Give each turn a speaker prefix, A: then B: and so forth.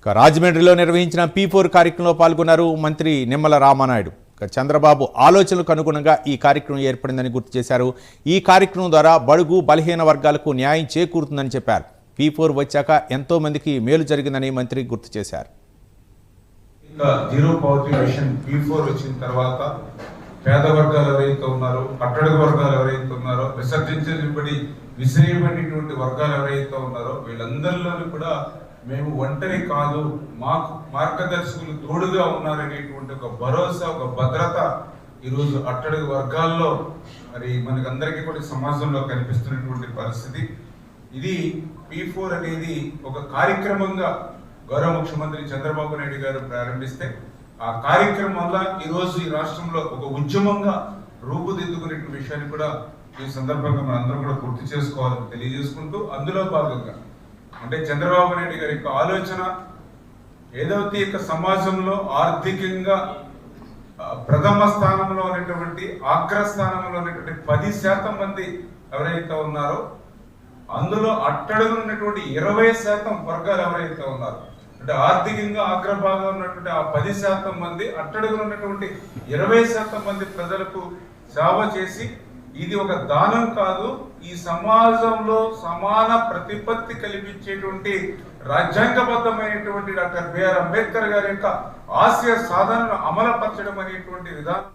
A: రాజమండ్రిలో నిర్వహించిన P4 కార్యక్రమంలో పాల్గొన్నారు మంత్రి నిమ్మల రామానాయుడు. చంద్రబాబు ఆలోచనలకు అనుగుణంగా ఈ కార్యక్రమం ఏర్పడిందని గుర్తు చేశారు. ఈ కార్యక్రమం ద్వారా బడుగు బలహీన వర్గాలకు న్యాయం చేకూరుతుందని చెప్పారు. P4 వచ్చాక ఎంతో మందికి మేలు జరిగిందని మంత్రి గుర్తు చేశారు.
B: జీరో పవర్టీ మిషన్ P4 వచ్చిన తర్వాత పేద వర్గాలు ఎవరైతే ఉన్నారో, అట్టడుగు వర్గాలు ఎవరైతే ఉన్నారో, విసర్జించబడి విసిరేయబడినటువంటి వర్గాలు ఎవరైతే ఉన్నారో వీళ్ళందరిలోనూ కూడా మేము ఒంటరి కాదు, మాకు మార్గదర్శకులు తోడుగా ఉన్నారనేటువంటి ఒక భరోసా, ఒక భద్రత ఈరోజు అట్టడుగు వర్గాల్లో మరి మనకందరికీ కూడా సమాజంలో కనిపిస్తున్నటువంటి పరిస్థితి. ఇది P4 అనేది ఒక కార్యక్రమంగా గౌరవ ముఖ్యమంత్రి చంద్రబాబు నాయుడు గారు ప్రారంభిస్తే ఆ కార్యక్రమం వల్ల ఈరోజు ఈ రాష్ట్రంలో ఒక ఉద్యమంగా రూపుదిద్దుకునే విషయాన్ని కూడా ఈ సందర్భంగా మనందరం కూడా గుర్తు చేసుకోవాలని తెలియజేసుకుంటూ, అందులో భాగంగా అంటే చంద్రబాబు నాయుడు గారి యొక్క ఆలోచన ఏదైతే ఇక సమాజంలో ఆర్థికంగా ప్రథమ స్థానంలో ఉన్నటువంటి, అగ్రస్థానంలో ఉన్నటువంటి 10% మంది ఎవరైతే ఉన్నారో అందులో అట్టడుగు ఉన్నటువంటి 20% వర్గాలు ఎవరైతే ఉన్నారో, అంటే ఆర్థికంగా అగ్రభాగం ఉన్నటువంటి ఆ 10% మంది, అట్టడుగున ఉన్నటువంటి 20% మంది ప్రజలకు సేవ చేసి, ఇది ఒక దానం కాదు, ఈ సమాజంలో సమాన ప్రతిపత్తి కల్పించేటువంటి రాజ్యాంగబద్ధమైనటువంటి డాక్టర్ బిఆర్ అంబేద్కర్ గారి యొక్క ఆశయ సాధనను అమలుపరచడం అనేటువంటి విధానం